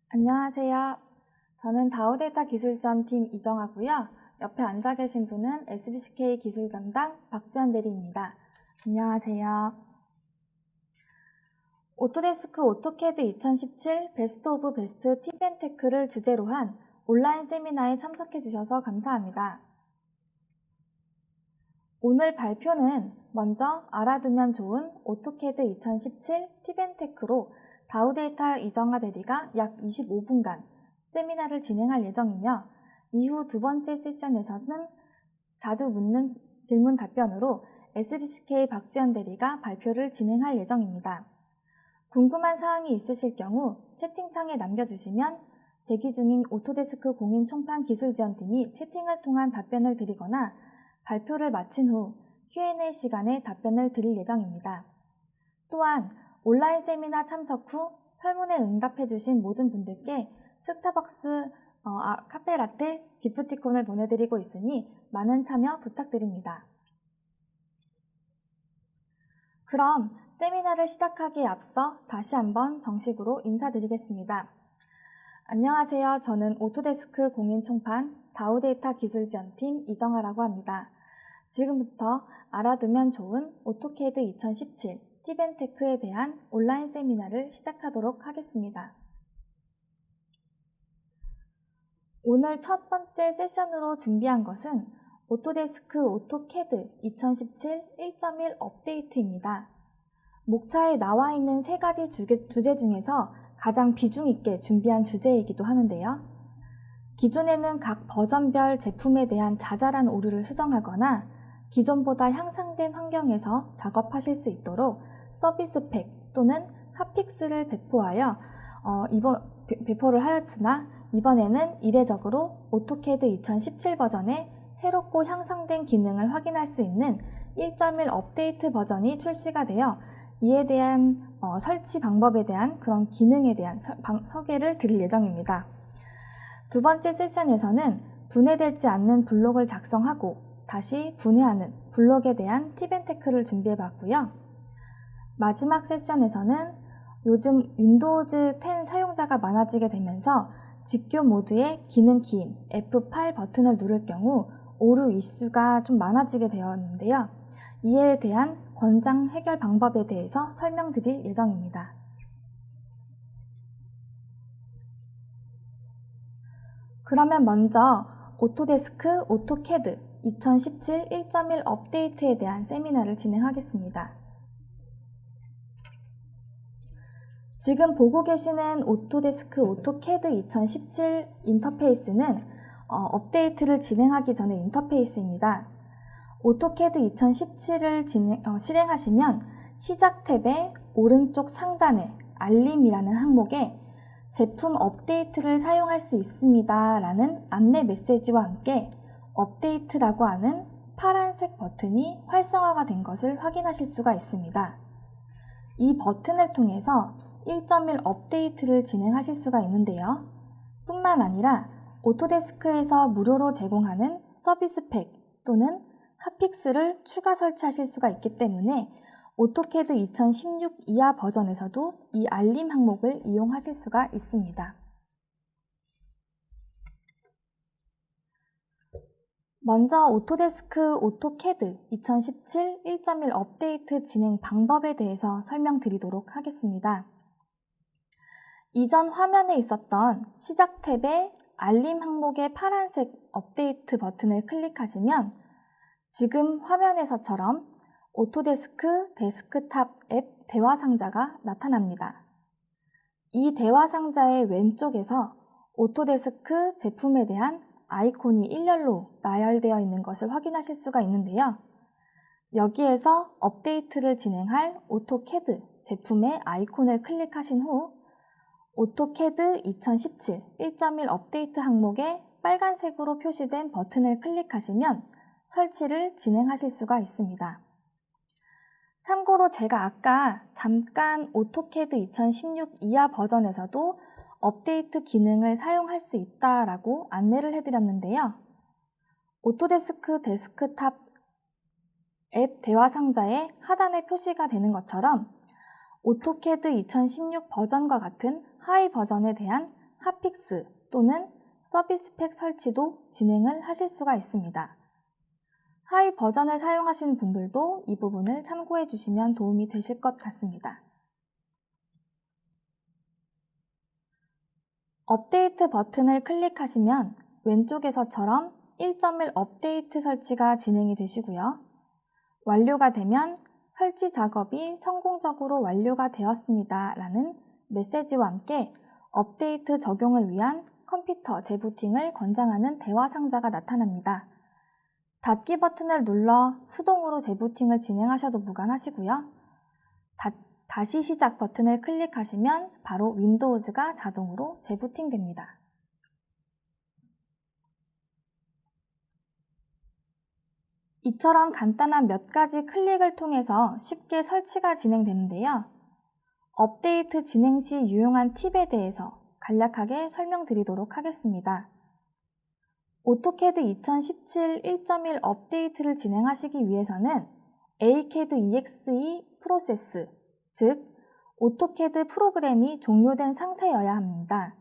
안녕하세요. 저는 다우데이터 기술전팀 이정하고요. 옆에 앉아 계신 분은 SBCK 기술 담당 박주연 대리입니다. 안녕하세요. 오토데스크 오토캐드 2017 베스트 오브 베스트 팁앤테크를 주제로 한 온라인 세미나에 참석해 주셔서 감사합니다. 오늘 발표는 먼저 알아두면 좋은 오토캐드 2017 팁앤테크로 다우데이터 이정하 대리가 약 25분간 세미나를 진행할 예정이며, 이후 두 번째 세션에서는 자주 묻는 질문 답변으로 SBCK 박주연 대리가 발표를 진행할 예정입니다. 궁금한 사항이 있으실 경우 채팅창에 남겨주시면 대기 중인 오토데스크 공인 총판 기술지원팀이 채팅을 통한 답변을 드리거나 발표를 마친 후 Q&A 시간에 답변을 드릴 예정입니다. 또한 온라인 세미나 참석 후 설문에 응답해주신 모든 분들께 스타벅스 카페라떼 기프티콘을 보내드리고 있으니 많은 참여 부탁드립니다. 그럼 세미나를 시작하기에 앞서 다시 한번 정식으로 인사드리겠습니다. 안녕하세요. 저는 오토데스크 공인 총판 다우데이터 기술지원팀 이정하라고 합니다. 지금부터 알아두면 좋은 오토캐드 2017 팁앤테크에 대한 온라인 세미나를 시작하도록 하겠습니다. 오늘 첫 번째 세션으로 준비한 것은 오토데스크 오토캐드 2017 1.1 업데이트입니다. 목차에 나와 있는 세 가지 주제 중에서 가장 비중 있게 준비한 주제이기도 하는데요. 기존에는 각 버전별 제품에 대한 자잘한 오류를 수정하거나 기존보다 향상된 환경에서 작업하실 수 있도록 서비스 팩 또는 핫픽스를 배포를 하였으나, 이번에는 이례적으로 오토캐드 2017 버전의 새롭고 향상된 기능을 확인할 수 있는 1.1 업데이트 버전이 출시가 되어 이에 대한 설치 방법에 대한 그런 기능에 대한 소개를 드릴 예정입니다. 두 번째 세션에서는 분해되지 않는 블록을 작성하고 다시 분해하는 블록에 대한 팁앤테크를 준비해봤고요. 마지막 세션에서는 요즘 윈도우즈 10 사용자가 많아지게 되면서 직교 모드의 기능 키인 F8 버튼을 누를 경우 오류 이슈가 좀 많아지게 되었는데요. 이에 대한 권장 해결 방법에 대해서 설명드릴 예정입니다. 그러면 먼저 오토데스크 오토캐드 2017 1.1 업데이트에 대한 세미나를 진행하겠습니다. 지금 보고 계시는 오토데스크 오토캐드 2017 인터페이스는 업데이트를 진행하기 전의 인터페이스입니다. 오토캐드 2017을 실행하시면 시작 탭의 오른쪽 상단에 알림이라는 항목에 제품 업데이트를 사용할 수 있습니다 라는 안내 메시지와 함께 업데이트라고 하는 파란색 버튼이 활성화가 된 것을 확인하실 수가 있습니다. 이 버튼을 통해서 1.1 업데이트를 진행하실 수가 있는데요. 뿐만 아니라 오토데스크에서 무료로 제공하는 서비스 팩 또는 핫픽스를 추가 설치하실 수가 있기 때문에 오토캐드 2016 이하 버전에서도 이 알림 항목을 이용하실 수가 있습니다. 먼저 오토데스크 오토캐드 2017 1.1 업데이트 진행 방법에 대해서 설명드리도록 하겠습니다. 이전 화면에 있었던 시작 탭의 알림 항목의 파란색 업데이트 버튼을 클릭하시면 지금 화면에서처럼 오토데스크 데스크탑 앱 대화 상자가 나타납니다. 이 대화 상자의 왼쪽에서 오토데스크 제품에 대한 아이콘이 일렬로 나열되어 있는 것을 확인하실 수가 있는데요. 여기에서 업데이트를 진행할 오토캐드 제품의 아이콘을 클릭하신 후 오토캐드 2017 1.1 업데이트 항목에 빨간색으로 표시된 버튼을 클릭하시면 설치를 진행하실 수가 있습니다. 참고로 제가 아까 잠깐 오토캐드 2016 이하 버전에서도 업데이트 기능을 사용할 수 있다라고 안내를 해드렸는데요. 오토데스크 데스크탑 앱 대화 상자의 하단에 표시가 되는 것처럼 오토캐드 2016 버전과 같은 하위 버전에 대한 핫픽스 또는 서비스팩 설치도 진행을 하실 수가 있습니다. 하위 버전을 사용하신 분들도 이 부분을 참고해 주시면 도움이 되실 것 같습니다. 업데이트 버튼을 클릭하시면 왼쪽에서처럼 1.1 업데이트 설치가 진행이 되시고요. 완료가 되면 설치 작업이 성공적으로 완료가 되었습니다 라는 메시지와 함께 업데이트 적용을 위한 컴퓨터 재부팅을 권장하는 대화 상자가 나타납니다. 닫기 버튼을 눌러 수동으로 재부팅을 진행하셔도 무관하시고요. 다시 시작 버튼을 클릭하시면 바로 윈도우즈가 자동으로 재부팅됩니다. 이처럼 간단한 몇 가지 클릭을 통해서 쉽게 설치가 진행되는데요. 업데이트 진행 시 유용한 팁에 대해서 간략하게 설명드리도록 하겠습니다. 오토캐드 2017 1.1 업데이트를 진행하시기 위해서는 ACAD EXE 프로세스, 즉 오토캐드 프로그램이 종료된 상태여야 합니다.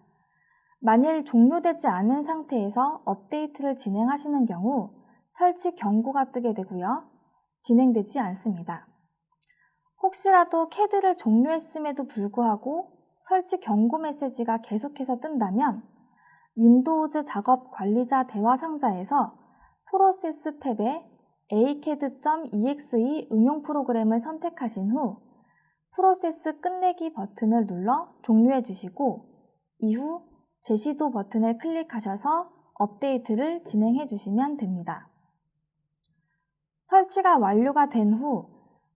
만일 종료되지 않은 상태에서 업데이트를 진행하시는 경우 설치 경고가 뜨게 되고요. 진행되지 않습니다. 혹시라도 CAD를 종료했음에도 불구하고 설치 경고 메시지가 계속해서 뜬다면 윈도우즈 작업 관리자 대화 상자에서 프로세스 탭에 acad.exe 응용 프로그램을 선택하신 후 프로세스 끝내기 버튼을 눌러 종료해 주시고 이후 재시도 버튼을 클릭하셔서 업데이트를 진행해 주시면 됩니다. 설치가 완료가 된 후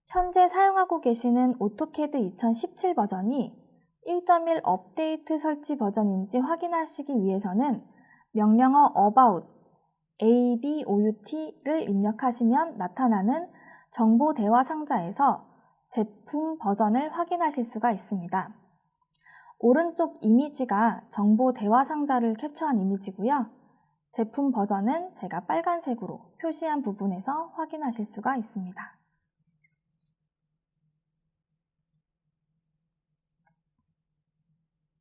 현재 사용하고 계시는 오토캐드 2017 버전이 1.1 업데이트 설치 버전인지 확인하시기 위해서는 명령어 about about를 입력하시면 나타나는 정보 대화 상자에서 제품 버전을 확인하실 수가 있습니다. 오른쪽 이미지가 정보 대화 상자를 캡처한 이미지고요. 제품 버전은 제가 빨간색으로 표시한 부분에서 확인하실 수가 있습니다.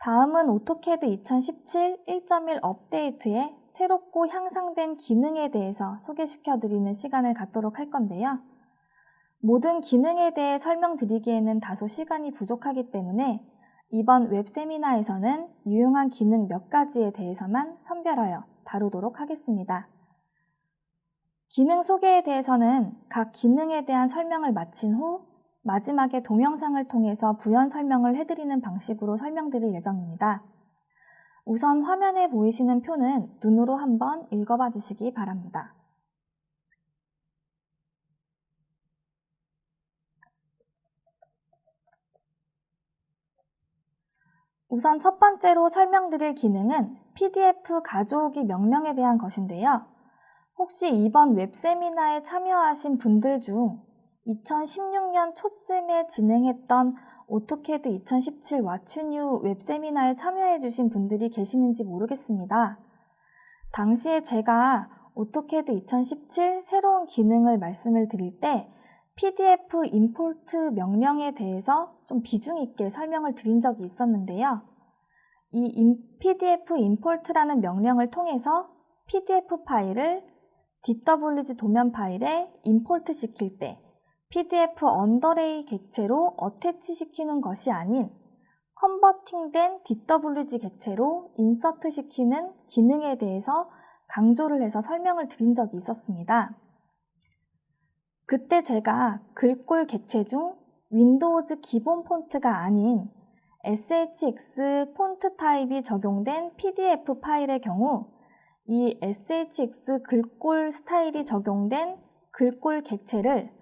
다음은 오토캐드 2017 1.1 업데이트의 새롭고 향상된 기능에 대해서 소개시켜드리는 시간을 갖도록 할 건데요. 모든 기능에 대해 설명드리기에는 다소 시간이 부족하기 때문에 이번 웹 세미나에서는 유용한 기능 몇 가지에 대해서만 선별하여 다루도록 하겠습니다. 기능 소개에 대해서는 각 기능에 대한 설명을 마친 후 마지막에 동영상을 통해서 부연 설명을 해드리는 방식으로 설명드릴 예정입니다. 우선 화면에 보이시는 표는 눈으로 한번 읽어봐 주시기 바랍니다. 우선 첫 번째로 설명드릴 기능은 PDF 가져오기 명령에 대한 것인데요. 혹시 이번 웹 세미나에 참여하신 분들 중 2016년 초쯤에 진행했던 오토캐드 2017 What's New 웹 세미나에 참여해 주신 분들이 계시는지 모르겠습니다. 당시에 제가 오토캐드 2017 새로운 기능을 말씀을 드릴 때 PDF 임포트 명령에 대해서 좀 비중 있게 설명을 드린 적이 있었는데요. 이 PDF 임포트라는 명령을 통해서 PDF 파일을 DWG 도면 파일에 임포트 시킬 때 PDF 언더레이 객체로 어태치 시키는 것이 아닌 컨버팅된 DWG 객체로 인서트 시키는 기능에 대해서 강조를 해서 설명을 드린 적이 있었습니다. 그때 제가 글꼴 객체 중 윈도우즈 기본 폰트가 아닌 SHX 폰트 타입이 적용된 PDF 파일의 경우 이 SHX 글꼴 스타일이 적용된 글꼴 객체를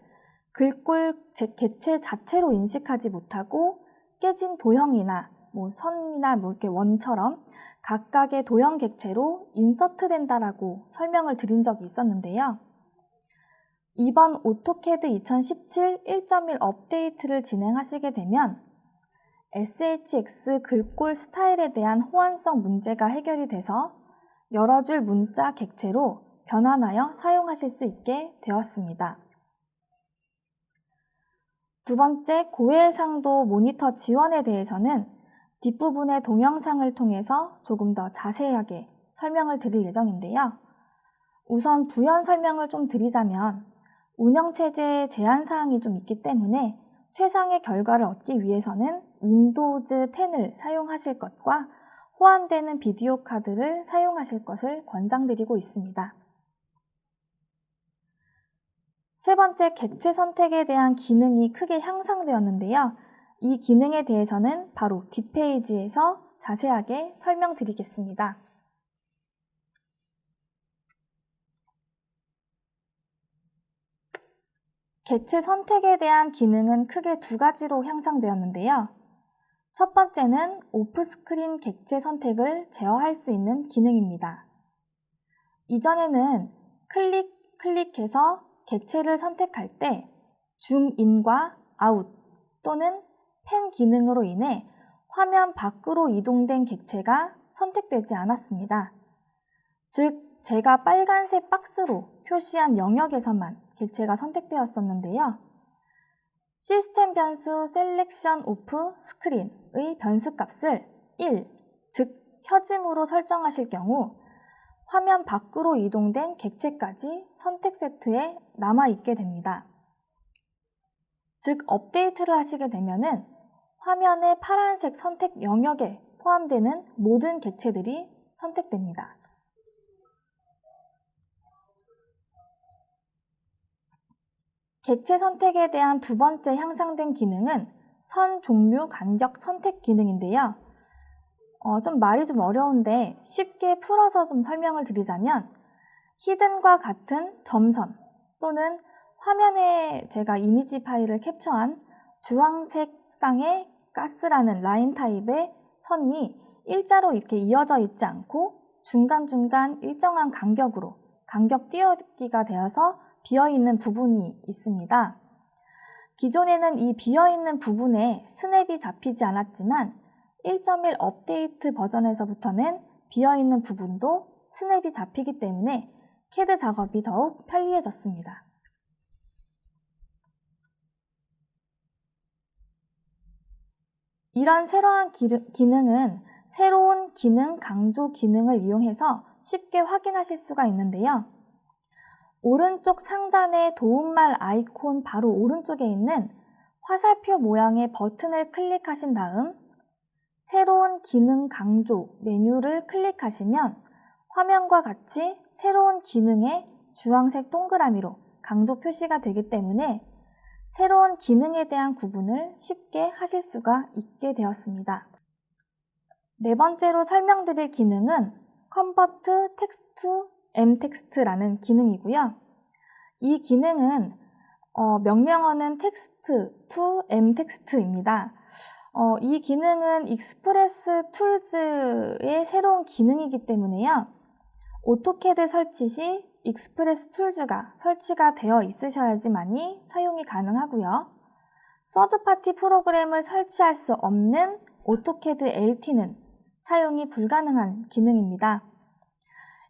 글꼴 객체 자체로 인식하지 못하고 깨진 도형이나 선이나 이렇게 원처럼 각각의 도형 객체로 인서트 된다라고 설명을 드린 적이 있었는데요. 이번 오토캐드 2017 1.1 업데이트를 진행하시게 되면 SHX 글꼴 스타일에 대한 호환성 문제가 해결이 돼서 여러 줄 문자 객체로 변환하여 사용하실 수 있게 되었습니다. 두 번째, 고해상도 모니터 지원에 대해서는 뒷부분의 동영상을 통해서 조금 더 자세하게 설명을 드릴 예정인데요. 우선 부연 설명을 좀 드리자면 운영체제에 제한사항이 좀 있기 때문에 최상의 결과를 얻기 위해서는 윈도우즈 10을 사용하실 것과 호환되는 비디오 카드를 사용하실 것을 권장드리고 있습니다. 세 번째, 객체 선택에 대한 기능이 크게 향상되었는데요. 이 기능에 대해서는 바로 뒷페이지에서 자세하게 설명드리겠습니다. 객체 선택에 대한 기능은 크게 두 가지로 향상되었는데요. 첫 번째는 오프스크린 객체 선택을 제어할 수 있는 기능입니다. 이전에는 클릭해서 객체를 선택할 때 줌인과 아웃 또는 펜 기능으로 인해 화면 밖으로 이동된 객체가 선택되지 않았습니다. 즉, 제가 빨간색 박스로 표시한 영역에서만 객체가 선택되었었는데요. 시스템 변수 셀렉션 오프 스크린의 변수값을 1, 즉 켜짐으로 설정하실 경우 화면 밖으로 이동된 객체까지 선택 세트에 남아있게 됩니다. 즉, 업데이트를 하시게 되면은 화면의 파란색 선택 영역에 포함되는 모든 객체들이 선택됩니다. 객체 선택에 대한 두 번째 향상된 기능은 선 종류 간격 선택 기능인데요. 좀 말이 좀 어려운데 쉽게 풀어서 좀 설명을 드리자면 히든과 같은 점선 또는 화면에 제가 이미지 파일을 캡처한 주황색 쌍의 가스라는 라인 타입의 선이 일자로 이렇게 이어져 있지 않고 중간중간 일정한 간격으로 간격 띄어쓰기가 되어서 비어있는 부분이 있습니다. 기존에는 이 비어있는 부분에 스냅이 잡히지 않았지만 1.1 업데이트 버전에서부터는 비어있는 부분도 스냅이 잡히기 때문에 CAD 작업이 더욱 편리해졌습니다. 이런 새로운 기능은 새로운 기능 강조 기능을 이용해서 쉽게 확인하실 수가 있는데요. 오른쪽 상단의 도움말 아이콘 바로 오른쪽에 있는 화살표 모양의 버튼을 클릭하신 다음 새로운 기능 강조 메뉴를 클릭하시면 화면과 같이 새로운 기능의 주황색 동그라미로 강조 표시가 되기 때문에 새로운 기능에 대한 구분을 쉽게 하실 수가 있게 되었습니다. 네 번째로 설명드릴 기능은 Convert Text to mText라는 기능이고요. 이 기능은 명령어는 text to mText입니다. 이 기능은 익스프레스 툴즈의 새로운 기능이기 때문에요. 오토캐드 설치 시 익스프레스 툴즈가 설치가 되어 있으셔야지만이 사용이 가능하고요. 서드파티 프로그램을 설치할 수 없는 오토캐드 LT는 사용이 불가능한 기능입니다.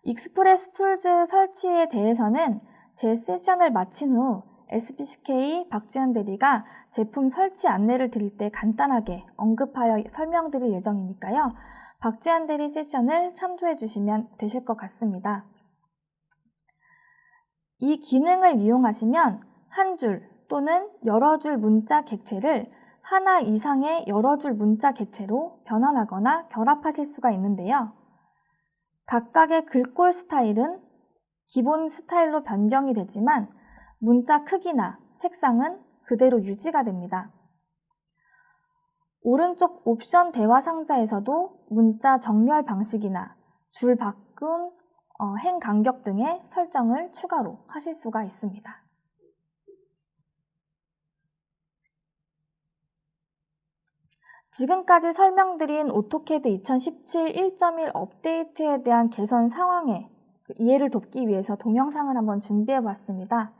익스프레스 툴즈 설치에 대해서는 제 세션을 마친 후 SBCK 박지현 대리가 제품 설치 안내를 드릴 때 간단하게 언급하여 설명드릴 예정이니까요. 박지현 대리 세션을 참조해 주시면 되실 것 같습니다. 이 기능을 이용하시면 한 줄 또는 여러 줄 문자 객체를 하나 이상의 여러 줄 문자 객체로 변환하거나 결합하실 수가 있는데요. 각각의 글꼴 스타일은 기본 스타일로 변경이 되지만 문자 크기나 색상은 그대로 유지가 됩니다. 오른쪽 옵션 대화 상자에서도 문자 정렬 방식이나 줄 바꿈, 행 간격 등의 설정을 추가로 하실 수가 있습니다. 지금까지 설명드린 오토캐드 2017 1.1 업데이트에 대한 개선 상황에 이해를 돕기 위해서 동영상을 한번 준비해 봤습니다.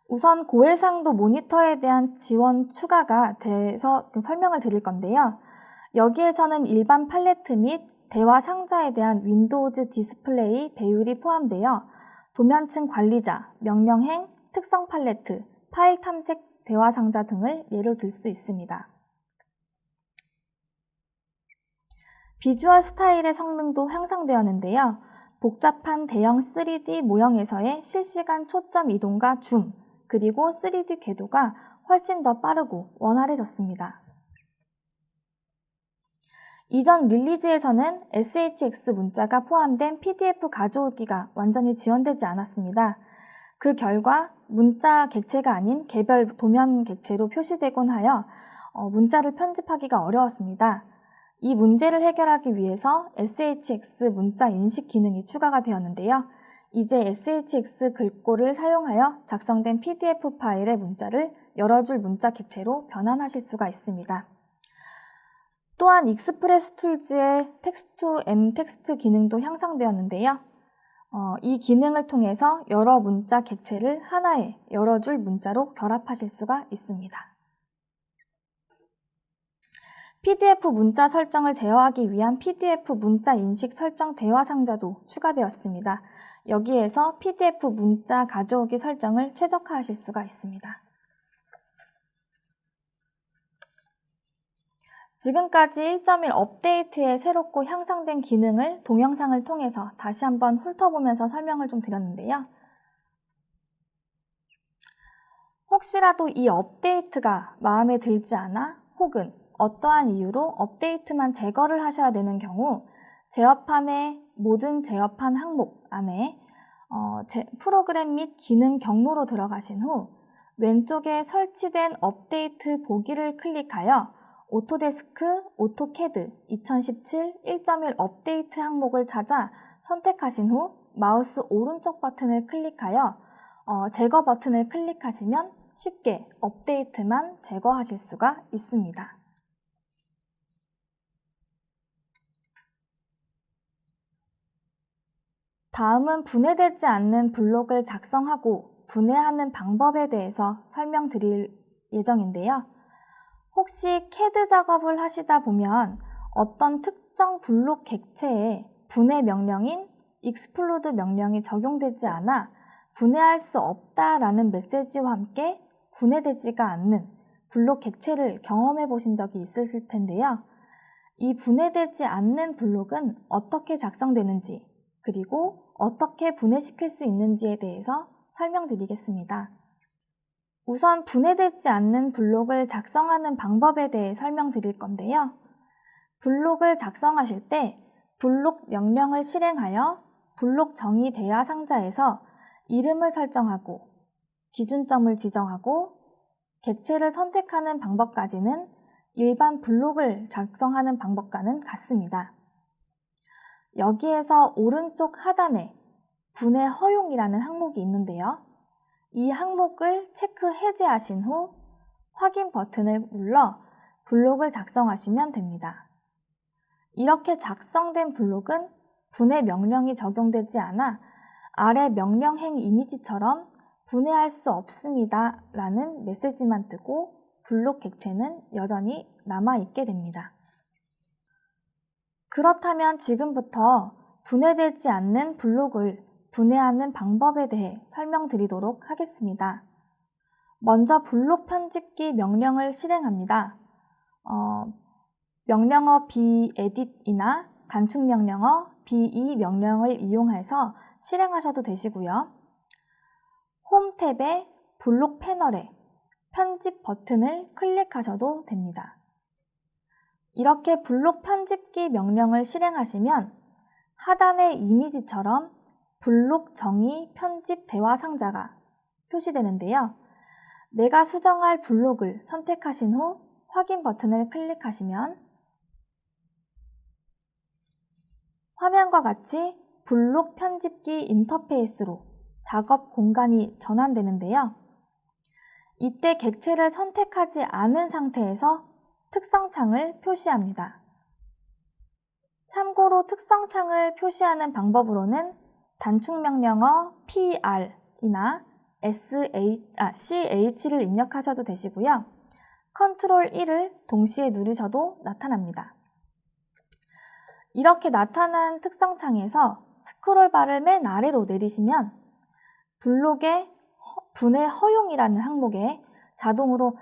우선 고해상도 모니터에 대한 지원 추가가 돼서 설명을 드릴 건데요. 여기에서는 일반 팔레트 및 대화 상자에 대한 윈도우즈 디스플레이 배율이 포함되어 도면층 관리자, 명령행, 특성 팔레트, 파일 탐색 대화 상자 등을 예로 들 수 있습니다. 비주얼 스타일의 성능도 향상되었는데요. 복잡한 대형 3D 모형에서의 실시간 초점 이동과 줌, 그리고 3D 궤도가 훨씬 더 빠르고 원활해졌습니다. 이전 릴리즈에서는 SHX 문자가 포함된 PDF 가져오기가 완전히 지원되지 않았습니다. 그 결과 문자 객체가 아닌 개별 도면 객체로 표시되곤 하여 문자를 편집하기가 어려웠습니다. 이 문제를 해결하기 위해서 SHX 문자 인식 기능이 추가가 되었는데요. 이제 SHX 글꼴을 사용하여 작성된 PDF 파일의 문자를 여러 줄 문자 객체로 변환하실 수가 있습니다. 또한 익스프레스 툴즈의 텍스트2M 텍스트 기능도 향상되었는데요. 이 기능을 통해서 여러 문자 객체를 하나의 여러 줄 문자로 결합하실 수가 있습니다. PDF 문자 설정을 제어하기 위한 PDF 문자 인식 설정 대화 상자도 추가되었습니다. 여기에서 PDF 문자 가져오기 설정을 최적화하실 수가 있습니다. 지금까지 1.1 업데이트에 새롭고 향상된 기능을 동영상을 통해서 다시 한번 훑어보면서 설명을 좀 드렸는데요. 혹시라도 이 업데이트가 마음에 들지 않아 혹은 어떠한 이유로 업데이트만 제거를 하셔야 되는 경우 제어판의 모든 제어판 항목 안에 프로그램 및 기능 경로로 들어가신 후 왼쪽에 설치된 업데이트 보기를 클릭하여 오토데스크, 오토캐드 2017 1.1 업데이트 항목을 찾아 선택하신 후 마우스 오른쪽 버튼을 클릭하여 제거 버튼을 클릭하시면 쉽게 업데이트만 제거하실 수가 있습니다. 다음은 분해되지 않는 블록을 작성하고 분해하는 방법에 대해서 설명드릴 예정인데요. 혹시 CAD 작업을 하시다 보면 어떤 특정 블록 객체에 분해 명령인 exclude 명령이 적용되지 않아 분해할 수 없다라는 메시지와 함께 분해되지가 않는 블록 객체를 경험해 보신 적이 있으실 텐데요. 이 분해되지 않는 블록은 어떻게 작성되는지 그리고 어떻게 분해시킬 수 있는지에 대해서 설명드리겠습니다. 우선 분해되지 않는 블록을 작성하는 방법에 대해 설명드릴 건데요. 블록을 작성하실 때 블록 명령을 실행하여 블록 정의 대화 상자에서 이름을 설정하고 기준점을 지정하고 객체를 선택하는 방법까지는 일반 블록을 작성하는 방법과는 같습니다. 여기에서 오른쪽 하단에 분해 허용이라는 항목이 있는데요. 이 항목을 체크 해제하신 후 확인 버튼을 눌러 블록을 작성하시면 됩니다. 이렇게 작성된 블록은 분해 명령이 적용되지 않아 아래 명령행 이미지처럼 분해할 수 없습니다 라는 메시지만 뜨고 블록 객체는 여전히 남아있게 됩니다. 그렇다면 지금부터 분해되지 않는 블록을 분해하는 방법에 대해 설명드리도록 하겠습니다. 먼저 블록 편집기 명령을 실행합니다. 명령어 bedit이나 단축 명령어 be 명령을 이용해서 실행하셔도 되시고요. 홈 탭의 블록 패널에 편집 버튼을 클릭하셔도 됩니다. 이렇게 블록 편집기 명령을 실행하시면 하단의 이미지처럼 블록 정의 편집 대화 상자가 표시되는데요. 내가 수정할 블록을 선택하신 후 확인 버튼을 클릭하시면 화면과 같이 블록 편집기 인터페이스로 작업 공간이 전환되는데요. 이때 객체를 선택하지 않은 상태에서 특성창을 표시합니다. 참고로 특성창을 표시하는 방법으로는 단축 명령어 PR이나 CH를 입력하셔도 되시고요. 컨트롤 1을 동시에 누르셔도 나타납니다. 이렇게 나타난 특성 창에서 스크롤바를 맨 아래로 내리시면 블록의 분해 허용이라는 항목에 자동으로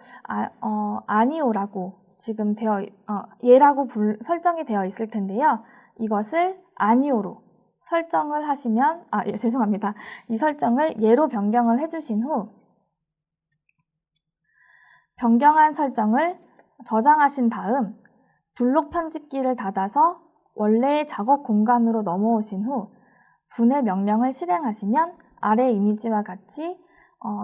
아니오라고 지금 예라고 설정이 되어 있을 텐데요. 이것을 아니오로 설정을 하시면 죄송합니다. 이 설정을 예로 변경을 해주신 후 변경한 설정을 저장하신 다음 블록 편집기를 닫아서 원래의 작업 공간으로 넘어오신 후 분해 명령을 실행하시면 아래 이미지와 같이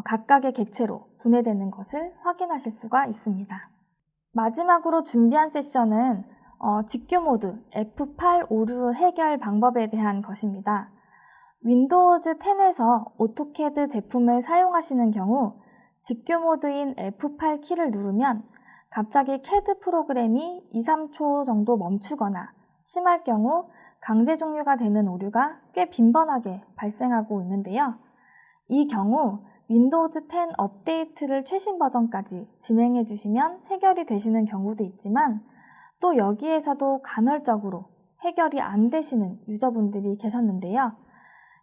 각각의 객체로 분해되는 것을 확인하실 수가 있습니다. 마지막으로 준비한 세션은 직교 모드 F856 해결 방법에 대한 것입니다. 윈도우즈 10에서 오토캐드 제품을 사용하시는 경우 직교 모드인 F8 키를 누르면 갑자기 CAD 프로그램이 2, 3초 정도 멈추거나 심할 경우 강제 종료가 되는 오류가 꽤 빈번하게 발생하고 있는데요. 이 경우 윈도우즈 10 업데이트를 최신 버전까지 진행해 주시면 해결이 되시는 경우도 있지만 또 여기에서도 간헐적으로 해결이 안 되시는 유저분들이 계셨는데요.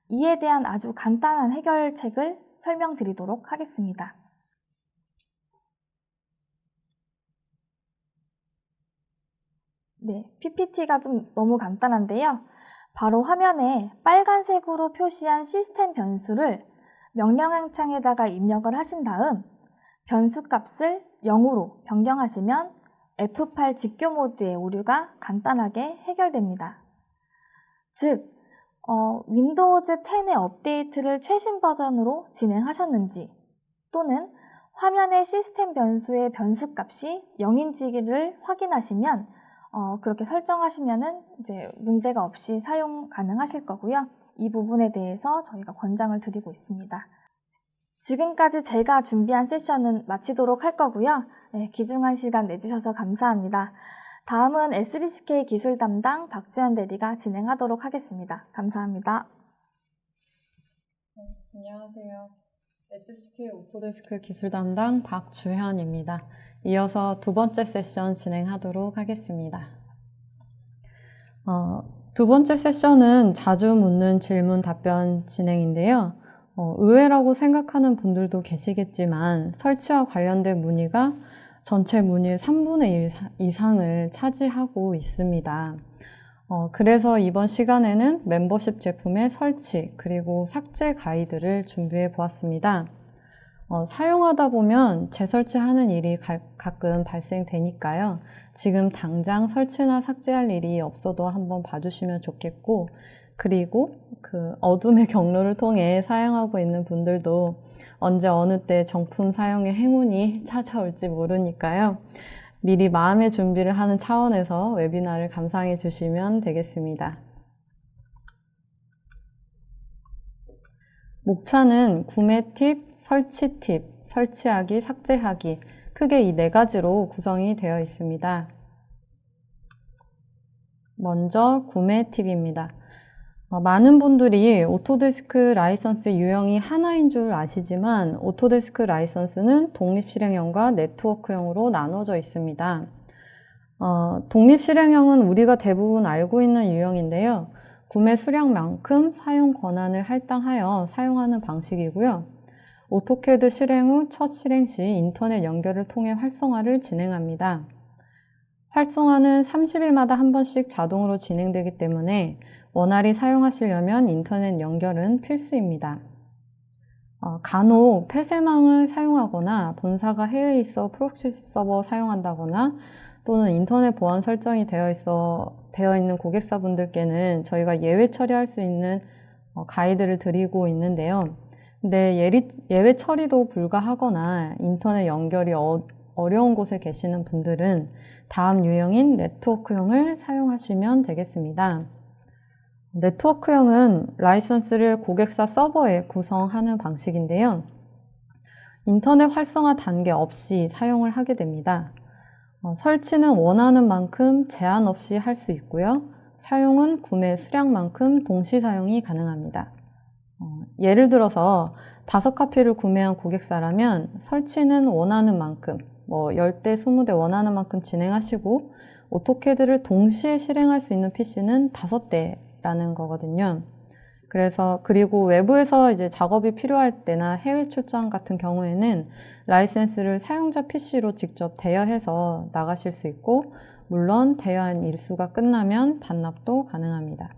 이에 대한 아주 간단한 해결책을 설명드리도록 하겠습니다. 네, PPT가 좀 너무 간단한데요. 바로 화면에 빨간색으로 표시한 시스템 변수를 명령행 창에다가 입력을 하신 다음 변수 값을 0으로 변경하시면 F8 직교 모드의 오류가 간단하게 해결됩니다. 즉, 윈도우즈 10의 업데이트를 최신 버전으로 진행하셨는지 또는 화면의 시스템 변수의 변수 값이 0인지를 확인하시면 그렇게 설정하시면은 이제 문제가 없이 사용 가능하실 거고요. 이 부분에 대해서 저희가 권장을 드리고 있습니다. 지금까지 제가 준비한 세션은 마치도록 할 거고요. 네, 귀중한 시간 내주셔서 감사합니다. 다음은 SBCK 기술 담당 박주현 대리가 진행하도록 하겠습니다. 감사합니다. 안녕하세요. SBCK 오토데스크 기술 담당 박주현입니다. 이어서 두 번째 세션 진행하도록 하겠습니다. 두 번째 세션은 자주 묻는 질문 답변 진행인데요. 의외라고 생각하는 분들도 계시겠지만 설치와 관련된 문의가 전체 문의의 3분의 1 이상을 차지하고 있습니다. 그래서 이번 시간에는 멤버십 제품의 설치 그리고 삭제 가이드를 준비해 보았습니다. 사용하다 보면 재설치하는 일이 가끔 발생되니까요. 지금 당장 설치나 삭제할 일이 없어도 한번 봐주시면 좋겠고, 그리고 그 어둠의 경로를 통해 사용하고 있는 분들도 언제 어느 때 정품 사용의 행운이 찾아올지 모르니까요. 미리 마음의 준비를 하는 차원에서 웨비나를 감상해 주시면 되겠습니다. 목차는 구매 팁, 설치 팁, 설치하기, 삭제하기 크게 이 네 가지로 구성이 되어 있습니다. 먼저 구매 팁입니다. 많은 분들이 오토데스크 라이선스 유형이 하나인 줄 아시지만 오토데스크 라이선스는 독립실행형과 네트워크형으로 나눠져 있습니다. 독립실행형은 우리가 대부분 알고 있는 유형인데요. 구매 수량만큼 사용 권한을 할당하여 사용하는 방식이고요. 오토캐드 실행 후 첫 실행 시 인터넷 연결을 통해 활성화를 진행합니다. 활성화는 30일마다 한 번씩 자동으로 진행되기 때문에 원활히 사용하시려면 인터넷 연결은 필수입니다. 간혹 폐쇄망을 사용하거나 본사가 해외에 있어 프록시 서버 사용한다거나 또는 인터넷 보안 설정이 되어 있는 고객사분들께는 저희가 예외 처리할 수 있는 가이드를 드리고 있는데요. 근데 예외 처리도 불가하거나 인터넷 연결이 어려운 곳에 계시는 분들은 다음 유형인 네트워크형을 사용하시면 되겠습니다. 네트워크형은 라이선스를 고객사 서버에 구성하는 방식인데요. 인터넷 활성화 단계 없이 사용을 하게 됩니다. 설치는 원하는 만큼 제한 없이 할 수 있고요. 사용은 구매 수량만큼 동시 사용이 가능합니다. 예를 들어서 5카피를 구매한 고객사라면 설치는 원하는 만큼, 10대, 20대 원하는 만큼 진행하시고 오토캐드를 동시에 실행할 수 있는 PC는 5대라는 거거든요. 그리고 외부에서 이제 작업이 필요할 때나 해외 출장 같은 경우에는 라이센스를 사용자 PC로 직접 대여해서 나가실 수 있고, 물론 대여한 일수가 끝나면 반납도 가능합니다.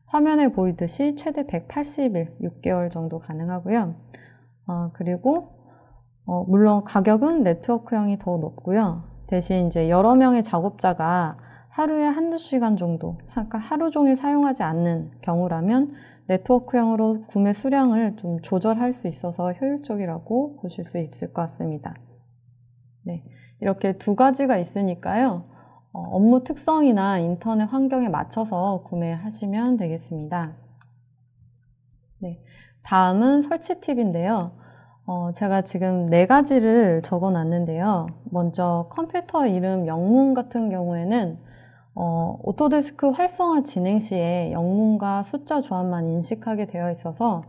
화면에 보이듯이 최대 180일, 6개월 정도 가능하고요. 그리고 물론 가격은 네트워크형이 더 높고요. 대신 이제 여러 명의 작업자가 하루에 한두 시간 정도, 그러니까 하루 종일 사용하지 않는 경우라면 네트워크형으로 구매 수량을 좀 조절할 수 있어서 효율적이라고 보실 수 있을 것 같습니다. 네, 이렇게 두 가지가 있으니까요. 업무 특성이나 인터넷 환경에 맞춰서 구매하시면 되겠습니다. 네, 다음은 설치 팁인데요. 제가 지금 4가지를 적어 놨는데요. 먼저 컴퓨터 이름 영문 같은 경우에는 오토데스크 활성화 진행 시에 영문과 숫자 조합만 인식하게 되어 있어서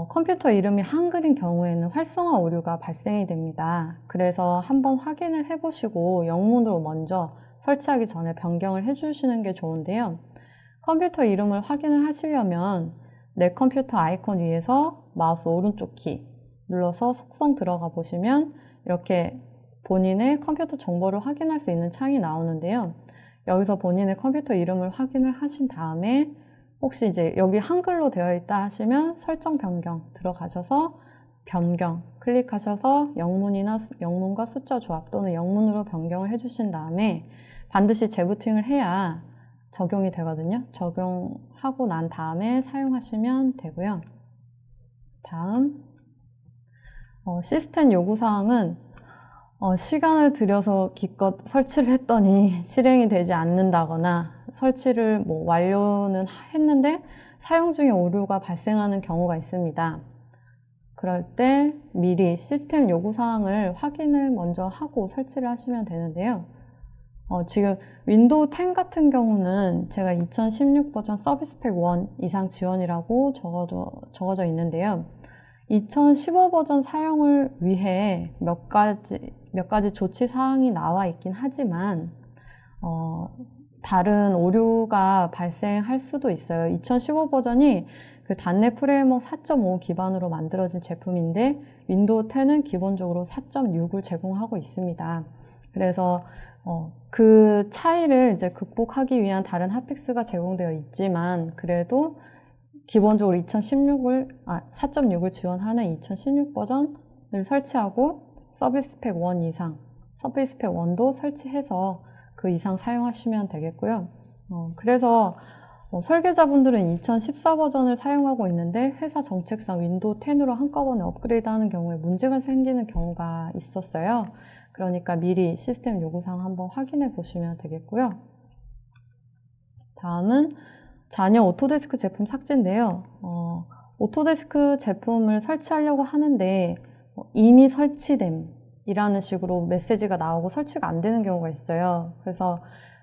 컴퓨터 이름이 한글인 경우에는 활성화 오류가 발생이 됩니다. 그래서 한번 확인을 해보시고 영문으로 먼저 설치하기 전에 변경을 해주시는 게 좋은데요. 컴퓨터 이름을 확인을 하시려면 내 컴퓨터 아이콘 위에서 마우스 오른쪽 키 눌러서 속성 들어가 보시면 이렇게 본인의 컴퓨터 정보를 확인할 수 있는 창이 나오는데요. 여기서 본인의 컴퓨터 이름을 확인을 하신 다음에 혹시 이제 여기 한글로 되어 있다 하시면 설정 변경 들어가셔서 변경 클릭하셔서 영문과 숫자 조합 또는 영문으로 변경을 해주신 다음에 반드시 재부팅을 해야 적용이 되거든요. 적용하고 난 다음에 사용하시면 되고요. 다음 시스템 요구사항은 시간을 들여서 기껏 설치를 했더니 실행이 되지 않는다거나 설치를 완료는 했는데 사용 중에 오류가 발생하는 경우가 있습니다. 그럴 때 미리 시스템 요구사항을 확인을 먼저 하고 설치를 하시면 되는데요. 지금 윈도우 10 같은 경우는 제가 2016 버전 서비스 팩 1 이상 지원이라고 적어져 있는데요. 2015 버전 사용을 위해 몇 가지 조치 사항이 나와 있긴 하지만 다른 오류가 발생할 수도 있어요. 2015 버전이 그 단넷 프레임워크 4.5 기반으로 만들어진 제품인데 윈도우 10은 기본적으로 4.6을 제공하고 있습니다. 그래서 그 차이를 이제 극복하기 위한 다른 핫픽스가 제공되어 있지만 그래도 기본적으로 4.6을 지원하는 2016 버전을 설치하고 서비스 팩 1 이상, 서비스 팩 1도 설치해서 그 이상 사용하시면 되겠고요. 그래서 설계자분들은 2014 버전을 사용하고 있는데 회사 정책상 윈도우 10으로 한꺼번에 업그레이드 하는 경우에 문제가 생기는 경우가 있었어요. 그러니까 미리 시스템 요구사항 한번 확인해 보시면 되겠고요. 다음은 자녀 오토데스크 제품 삭제인데요. 오토데스크 제품을 설치하려고 하는데 이미 설치됨 이라는 식으로 메시지가 나오고 설치가 안 되는 경우가 있어요. 그래서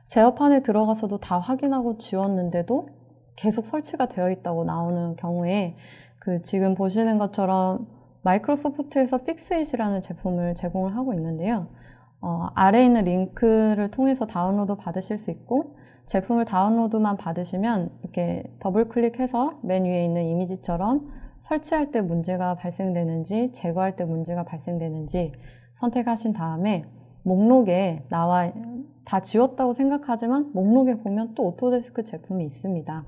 제어판에 들어가서도 다 확인하고 지웠는데도 계속 설치가 되어 있다고 나오는 경우에 지금 보시는 것처럼 마이크로소프트에서 픽스잇이라는 제품을 제공을 하고 있는데요. 아래에 있는 링크를 통해서 다운로드 받으실 수 있고 제품을 다운로드만 받으시면 이렇게 더블 클릭해서 맨 위에 있는 이미지처럼 설치할 때 문제가 발생되는지 제거할 때 문제가 발생되는지 선택하신 다음에 목록에 다 지웠다고 생각하지만 목록에 보면 또 오토데스크 제품이 있습니다.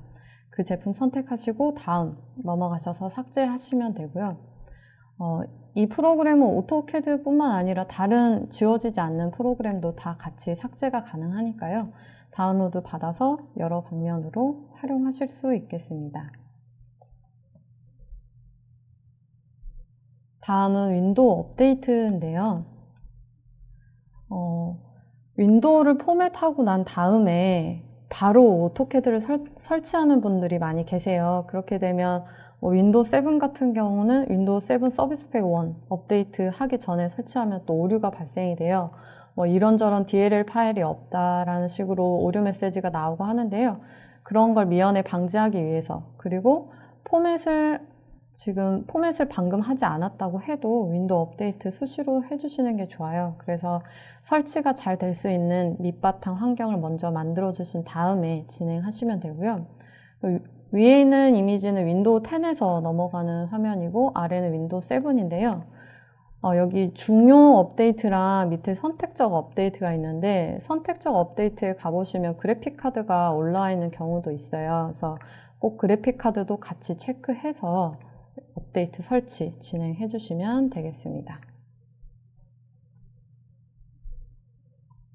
그 제품 선택하시고 다음 넘어가셔서 삭제하시면 되고요. 이 프로그램은 오토캐드 뿐만 아니라 다른 지워지지 않는 프로그램도 다 같이 삭제가 가능하니까요. 다운로드 받아서 여러 방면으로 활용하실 수 있겠습니다. 다음은 윈도우 업데이트인데요. 윈도우를 포맷하고 난 다음에 바로 오토캐드를 설치하는 분들이 많이 계세요. 그렇게 되면 윈도우 7 같은 경우는 윈도우 7 서비스 팩 1 업데이트 하기 전에 설치하면 또 오류가 발생이 돼요. 이런저런 DLL 파일이 없다라는 식으로 오류 메시지가 나오고 하는데요. 그런 걸 미연에 방지하기 위해서 그리고 포맷을 지금 포맷을 방금 하지 않았다고 해도 윈도우 업데이트 수시로 해주시는 게 좋아요. 그래서 설치가 잘 될 수 있는 밑바탕 환경을 먼저 만들어 주신 다음에 진행하시면 되고요. 위에 있는 이미지는 윈도우 10에서 넘어가는 화면이고 아래는 윈도우 7인데요. 여기 중요 업데이트랑 밑에 선택적 업데이트가 있는데 선택적 업데이트에 가보시면 그래픽카드가 올라와 있는 경우도 있어요. 그래서 꼭 그래픽카드도 같이 체크해서 업데이트 설치 진행해 주시면 되겠습니다.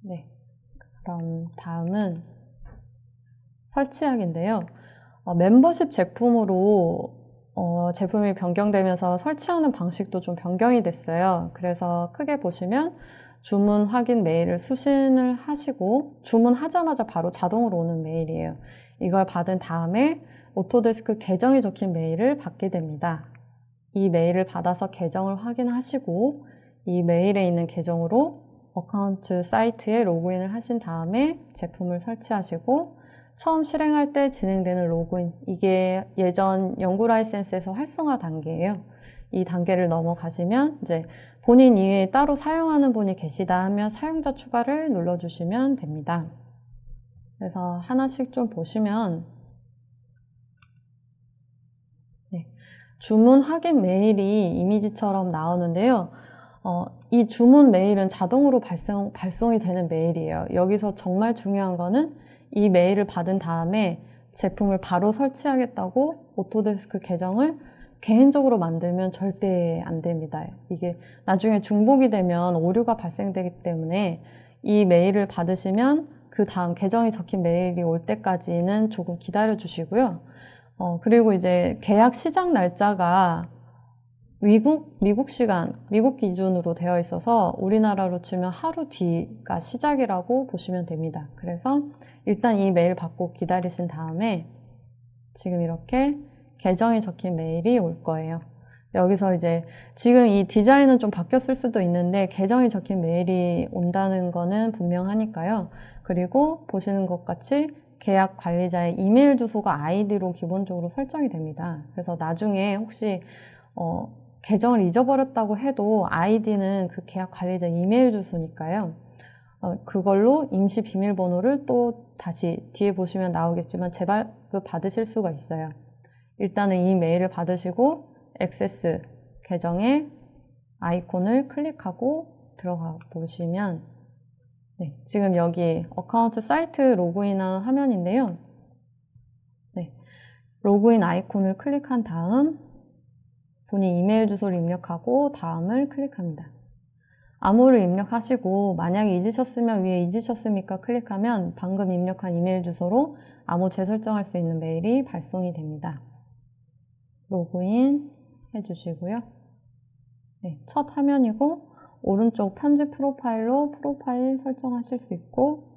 네, 그럼 다음은 설치하기인데요. 멤버십 제품으로 제품이 변경되면서 설치하는 방식도 좀 변경이 됐어요. 그래서 크게 보시면 주문 확인 메일을 수신을 하시고 주문하자마자 바로 자동으로 오는 메일이에요. 이걸 받은 다음에 오토데스크 계정이 적힌 메일을 받게 됩니다. 이 메일을 받아서 계정을 확인하시고 이 메일에 있는 계정으로 어카운트 사이트에 로그인을 하신 다음에 제품을 설치하시고 처음 실행할 때 진행되는 로그인, 이게 예전 연구 라이센스에서 활성화 단계예요. 이 단계를 넘어가시면 이제 본인 이외에 따로 사용하는 분이 계시다 하면 사용자 추가를 눌러주시면 됩니다. 그래서 하나씩 좀 보시면 주문 확인 메일이 이미지처럼 나오는데요. 이 주문 메일은 자동으로 발송이 되는 메일이에요. 여기서 정말 중요한 거는 이 메일을 받은 다음에 제품을 바로 설치하겠다고 오토데스크 계정을 개인적으로 만들면 절대 안 됩니다. 이게 나중에 중복이 되면 오류가 발생되기 때문에 이 메일을 받으시면 그 다음 계정이 적힌 메일이 올 때까지는 조금 기다려 주시고요. 그리고 이제 계약 시작 날짜가 미국 시간, 미국 기준으로 되어 있어서 우리나라로 치면 하루 뒤가 시작이라고 보시면 됩니다. 그래서 일단 이 메일 받고 기다리신 다음에 지금 이렇게 계정이 적힌 메일이 올 거예요. 여기서 이제 지금 이 디자인은 좀 바뀌었을 수도 있는데 계정이 적힌 메일이 온다는 거는 분명하니까요. 그리고 보시는 것 같이 계약 관리자의 이메일 주소가 아이디로 기본적으로 설정이 됩니다. 그래서 나중에 혹시 계정을 잊어버렸다고 해도 아이디는 그 계약 관리자 이메일 주소니까요. 그걸로 임시 비밀번호를 또 다시 뒤에 보시면 나오겠지만 재발급 받으실 수가 있어요. 일단은 이 메일을 받으시고 액세스 계정의 아이콘을 클릭하고 들어가 보시면 네, 지금 여기 어카운트 사이트 로그인한 화면인데요. 네, 로그인 아이콘을 클릭한 다음 본인 이메일 주소를 입력하고 다음을 클릭합니다. 암호를 입력하시고 만약에 잊으셨으면 위에 잊으셨습니까? 클릭하면 방금 입력한 이메일 주소로 암호 재설정할 수 있는 메일이 발송이 됩니다. 로그인 해주시고요. 네, 첫 화면이고 오른쪽 편집 프로파일로 프로파일 설정하실 수 있고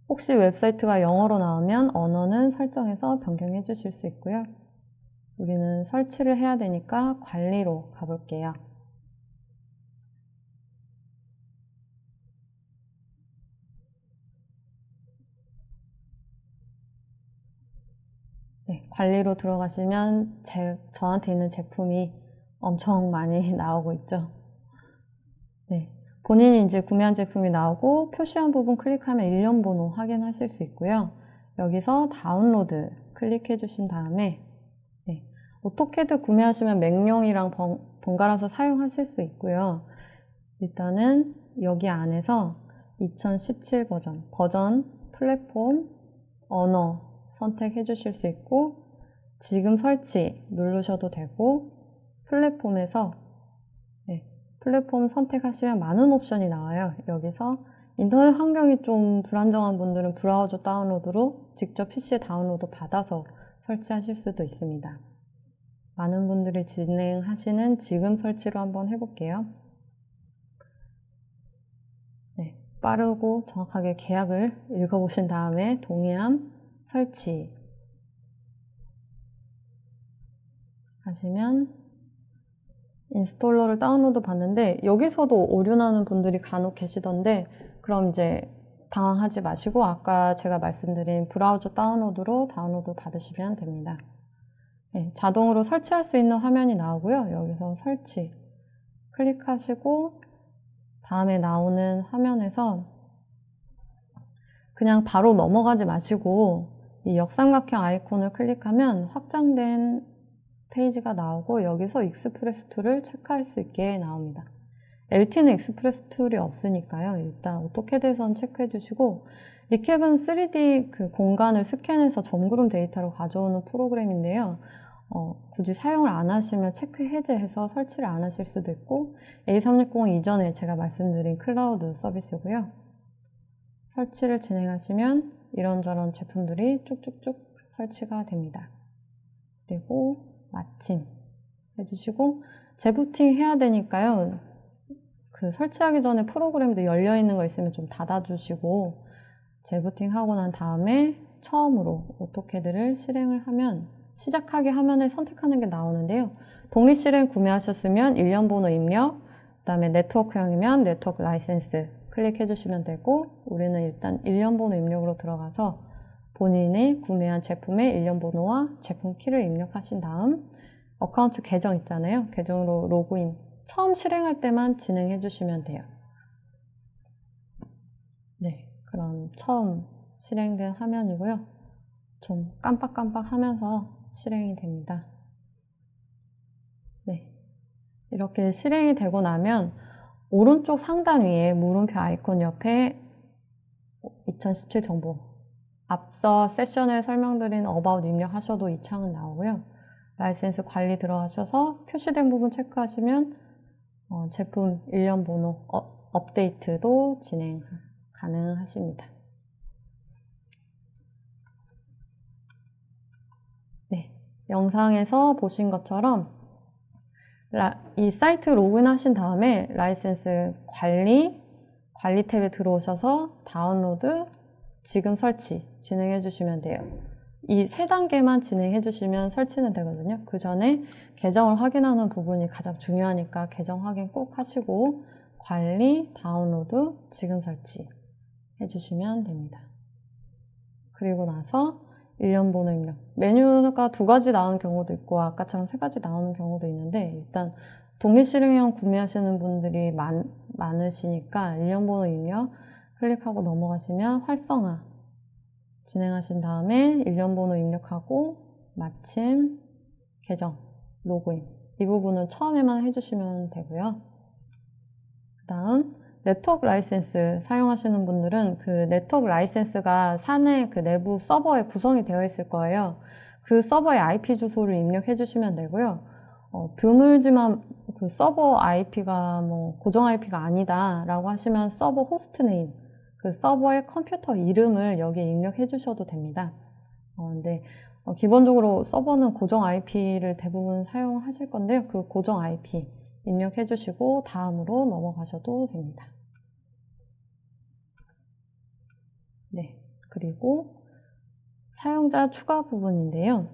혹시 웹사이트가 영어로 나오면 언어는 설정해서 변경해 주실 수 있고요. 우리는 설치를 해야 되니까 관리로 가볼게요. 네, 관리로 들어가시면 저한테 있는 제품이 엄청 많이 나오고 있죠. 네, 본인이 이제 구매한 제품이 나오고 표시한 부분 클릭하면 일련 번호 확인하실 수 있고요. 여기서 다운로드 클릭해 주신 다음에 네, 오토캐드 구매하시면 맥용이랑 번갈아서 사용하실 수 있고요. 일단은 여기 안에서 2017 버전, 플랫폼, 언어 선택해 주실 수 있고 지금 설치 누르셔도 되고 플랫폼에서 플랫폼 선택하시면 많은 옵션이 나와요. 여기서 인터넷 환경이 좀 불안정한 분들은 브라우저 다운로드로 직접 PC에 다운로드 받아서 설치하실 수도 있습니다. 많은 분들이 진행하시는 지금 설치로 한번 해볼게요. 네, 빠르고 정확하게 계약을 읽어보신 다음에 동의함, 설치 하시면 인스톨러를 다운로드 받는데 여기서도 오류 나는 분들이 간혹 계시던데 그럼 이제 당황하지 마시고 아까 제가 말씀드린 브라우저 다운로드로 다운로드 받으시면 됩니다. 네, 자동으로 설치할 수 있는 화면이 나오고요. 여기서 설치 클릭하시고 다음에 나오는 화면에서 그냥 바로 넘어가지 마시고 이 역삼각형 아이콘을 클릭하면 확장된 페이지가 나오고 여기서 익스프레스 툴을 체크할 수 있게 나옵니다. LT는 익스프레스 툴이 없으니까요. 일단 오토캐드에선 체크해 주시고 리캡은 3D 그 공간을 스캔해서 점그룹 데이터로 가져오는 프로그램인데요. 굳이 사용을 안 하시면 체크 해제해서 설치를 안 하실 수도 있고 A360 이전에 제가 말씀드린 클라우드 서비스고요. 설치를 진행하시면 이런저런 제품들이 쭉쭉쭉 설치가 됩니다. 그리고 마침 해주시고 재부팅 해야 되니까요. 그 설치하기 전에 프로그램도 열려 있는 거 있으면 좀 닫아주시고 재부팅 하고 난 다음에 처음으로 오토캐드를 실행을 하면 시작하기 화면을 선택하는 게 나오는데요. 독립 실행 구매하셨으면 일련 번호 입력, 그 다음에 네트워크형이면 네트워크 라이센스 클릭해 주시면 되고 우리는 일단 일련 번호 입력으로 들어가서 본인이 구매한 제품의 일련 번호와 제품 키를 입력하신 다음 어카운트 계정 있잖아요. 계정으로 로그인 처음 실행할 때만 진행해 주시면 돼요. 네, 그럼 처음 실행된 화면이고요. 좀 깜빡깜빡 하면서 실행이 됩니다. 네, 이렇게 실행이 되고 나면 오른쪽 상단 위에 물음표 아이콘 옆에 2017 정보 앞서 세션에 설명드린 About 입력하셔도 이 창은 나오고요. 라이센스 관리 들어가셔서 표시된 부분 체크하시면 제품 일련 번호 업데이트도 진행 가능하십니다. 네, 영상에서 보신 것처럼 이 사이트 로그인 하신 다음에 라이센스 관리 탭에 들어오셔서 다운로드, 지금 설치 진행해 주시면 돼요. 이 세 단계만 진행해 주시면 설치는 되거든요. 그 전에 계정을 확인하는 부분이 가장 중요하니까 계정 확인 꼭 하시고 관리, 다운로드, 지금 설치 해주시면 됩니다. 그리고 나서 일련 번호 입력. 메뉴가 2가지 나오는 경우도 있고 아까처럼 3가지 나오는 경우도 있는데 일단 독립 실행형 구매하시는 분들이 많으시니까 일련 번호 입력 클릭하고 넘어가시면 활성화 진행하신 다음에 일련 번호 입력하고 마침 계정 로그인 이 부분은 처음에만 해주시면 되고요. 그 다음 네트워크 라이센스 사용하시는 분들은 그 네트워크 라이센스가 사내 그 내부 서버에 구성이 되어 있을 거예요. 그 서버의 IP 주소를 입력해 주시면 되고요. 드물지만 그 서버 IP가 뭐 고정 IP가 아니다 라고 하시면 서버 호스트 네임 그 서버의 컴퓨터 이름을 여기에 입력해 주셔도 됩니다. 근데 기본적으로 서버는 고정 IP를 대부분 사용하실 건데요. 그 고정 IP 입력해 주시고 다음으로 넘어가셔도 됩니다. 네, 그리고 사용자 추가 부분인데요.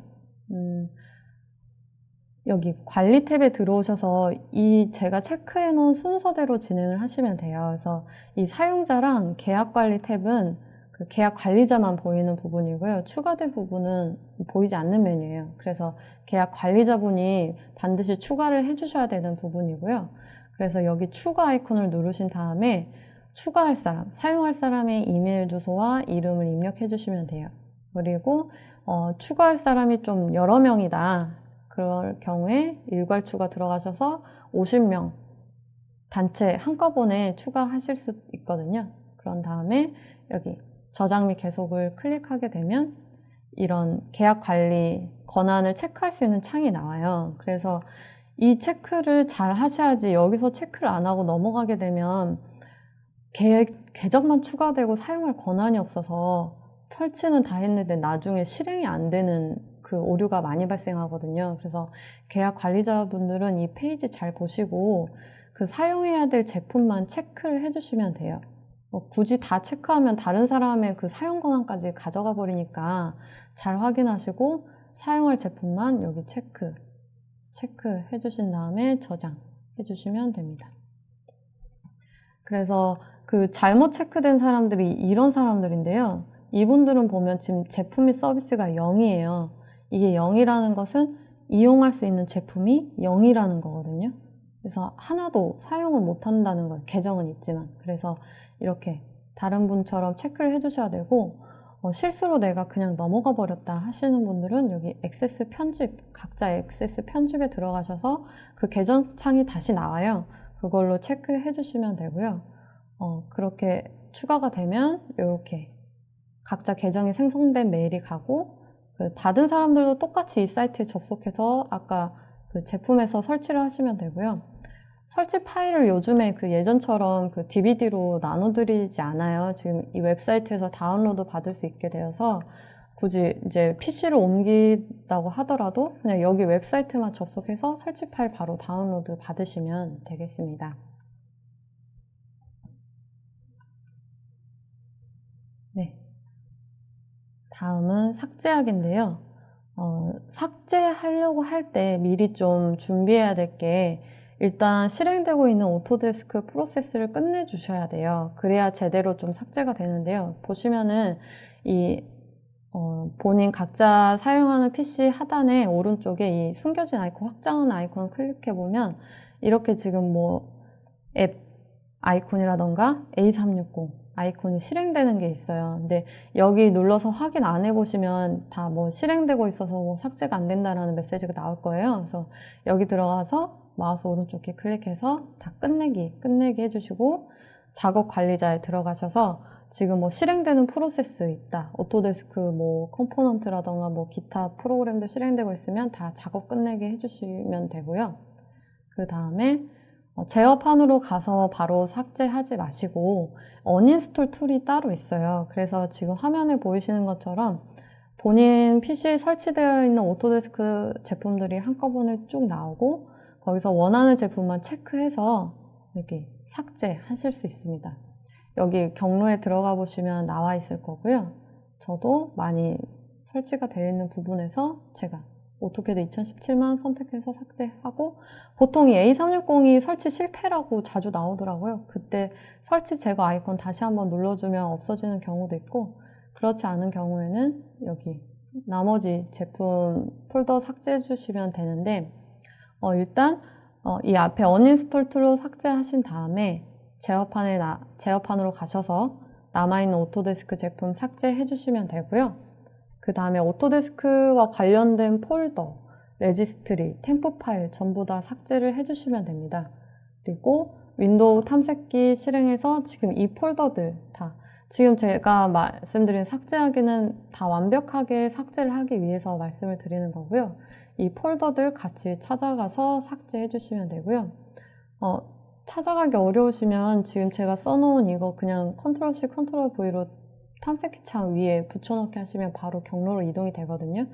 여기 관리 탭에 들어오셔서 이 제가 체크해 놓은 순서대로 진행을 하시면 돼요. 그래서 이 사용자랑 계약 관리 탭은 그 계약 관리자만 보이는 부분이고요. 추가된 부분은 보이지 않는 메뉴예요. 그래서 계약 관리자분이 반드시 추가를 해주셔야 되는 부분이고요. 그래서 여기 추가 아이콘을 누르신 다음에 추가할 사람, 사용할 사람의 이메일 주소와 이름을 입력해 주시면 돼요. 그리고 추가할 사람이 좀 여러 명이다. 그럴 경우에 일괄 추가 들어가셔서 50명 단체 한꺼번에 추가하실 수 있거든요. 그런 다음에 여기 저장 및 계속을 클릭하게 되면 이런 계약 관리 권한을 체크할 수 있는 창이 나와요. 그래서 이 체크를 잘 하셔야지 여기서 체크를 안 하고 넘어가게 되면 계정만 추가되고 사용할 권한이 없어서 설치는 다 했는데 나중에 실행이 안 되는 그 오류가 많이 발생하거든요. 그래서 계약 관리자분들은 이 페이지 잘 보시고 그 사용해야 될 제품만 체크를 해주시면 돼요. 굳이 다 체크하면 다른 사람의 그 사용 권한까지 가져가 버리니까 잘 확인하시고 사용할 제품만 여기 체크 해주신 다음에 저장 해주시면 됩니다. 그래서 그 잘못 체크된 사람들이 이런 사람들인데요. 이분들은 보면 지금 제품 및 서비스가 0이에요. 이게 0이라는 것은 이용할 수 있는 제품이 0이라는 거거든요. 그래서 하나도 사용을 못 한다는 거예요. 계정은 있지만. 그래서 이렇게 다른 분처럼 체크를 해주셔야 되고, 실수로 내가 그냥 넘어가 버렸다 하시는 분들은 여기 액세스 편집, 각자 액세스 편집에 들어가셔서 그 계정 창이 다시 나와요. 그걸로 체크해 주시면 되고요. 그렇게 추가가 되면 이렇게 각자 계정이 생성된 메일이 가고, 그 받은 사람들도 똑같이 이 사이트에 접속해서 아까 그 제품에서 설치를 하시면 되고요. 설치 파일을 요즘에 그 예전처럼 그 DVD로 나눠드리지 않아요. 지금 이 웹사이트에서 다운로드 받을 수 있게 되어서 굳이 이제 PC로 옮긴다고 하더라도 그냥 여기 웹사이트만 접속해서 설치 파일 바로 다운로드 받으시면 되겠습니다. 네. 다음은 삭제하기인데요. 삭제하려고 할 때 미리 좀 준비해야 될 게 일단 실행되고 있는 오토데스크 프로세스를 끝내주셔야 돼요. 그래야 제대로 좀 삭제가 되는데요. 보시면은 본인 각자 사용하는 PC 하단에 오른쪽에 이 숨겨진 아이콘, 확장하는 아이콘을 클릭해보면 이렇게 지금 뭐 앱 아이콘이라던가 A360 아이콘이 실행되는 게 있어요. 근데 여기 눌러서 확인 안 해보시면 다 뭐 실행되고 있어서 뭐 삭제가 안 된다라는 메시지가 나올 거예요. 그래서 여기 들어가서 마우스 오른쪽에 클릭해서 다 끝내기 해주시고 작업 관리자에 들어가셔서 지금 뭐 실행되는 프로세스 있다. 오토데스크 뭐 컴포넌트라던가 뭐 기타 프로그램도 실행되고 있으면 다 작업 끝내기 해주시면 되고요. 그 다음에 제어판으로 가서 바로 삭제하지 마시고 언인스톨 툴이 따로 있어요. 그래서 지금 화면에 보이시는 것처럼 본인 PC에 설치되어 있는 오토데스크 제품들이 한꺼번에 쭉 나오고 거기서 원하는 제품만 체크해서 이렇게 삭제하실 수 있습니다. 여기 경로에 들어가 보시면 나와 있을 거고요. 저도 많이 설치가 되어 있는 부분에서 제가 오토캐드 2017만 선택해서 삭제하고 보통 이 A360이 설치 실패라고 자주 나오더라고요. 그때 설치 제거 아이콘 다시 한번 눌러주면 없어지는 경우도 있고 그렇지 않은 경우에는 여기 나머지 제품 폴더 삭제해 주시면 되는데 일단 이 앞에 언인스톨 툴로 삭제하신 다음에 제어판으로 가셔서 남아있는 오토데스크 제품 삭제해 주시면 되고요. 그 다음에 오토데스크와 관련된 폴더, 레지스트리, 템프 파일 전부 다 삭제를 해주시면 됩니다. 그리고 윈도우 탐색기 실행해서 지금 이 폴더들 다 지금 제가 말씀드린 삭제하기는 다 완벽하게 삭제를 하기 위해서 말씀을 드리는 거고요. 이 폴더들 같이 찾아가서 삭제해 주시면 되고요. 찾아가기 어려우시면 지금 제가 써놓은 이거 그냥 컨트롤 C, 컨트롤 V로 탐색기 창 위에 붙여넣기 하시면 바로 경로로 이동이 되거든요.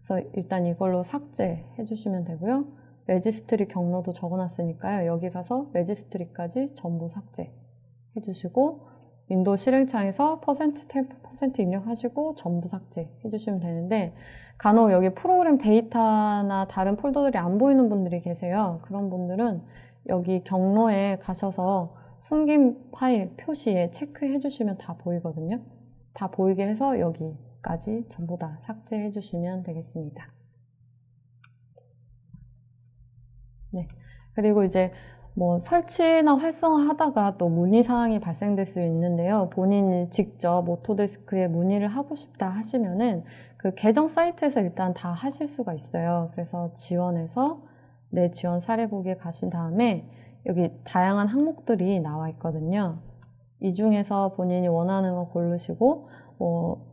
그래서 일단 이걸로 삭제해 주시면 되고요. 레지스트리 경로도 적어놨으니까요. 여기 가서 레지스트리까지 전부 삭제해 주시고 윈도우 실행창에서 %템프 % 입력하시고 전부 삭제해 주시면 되는데 간혹 여기 프로그램 데이터나 다른 폴더들이 안 보이는 분들이 계세요. 그런 분들은 여기 경로에 가셔서 숨긴 파일 표시에 체크해 주시면 다 보이거든요. 다 보이게 해서 여기까지 전부 다 삭제해 주시면 되겠습니다. 네. 그리고 이제 뭐 설치나 활성화하다가 또 문의사항이 발생될 수 있는데요. 본인이 직접 오토데스크에 문의를 하고 싶다 하시면은 그 계정 사이트에서 일단 다 하실 수가 있어요. 그래서 지원에서 내 지원 사례 보기에 가신 다음에 여기 다양한 항목들이 나와 있거든요. 이 중에서 본인이 원하는 거 고르시고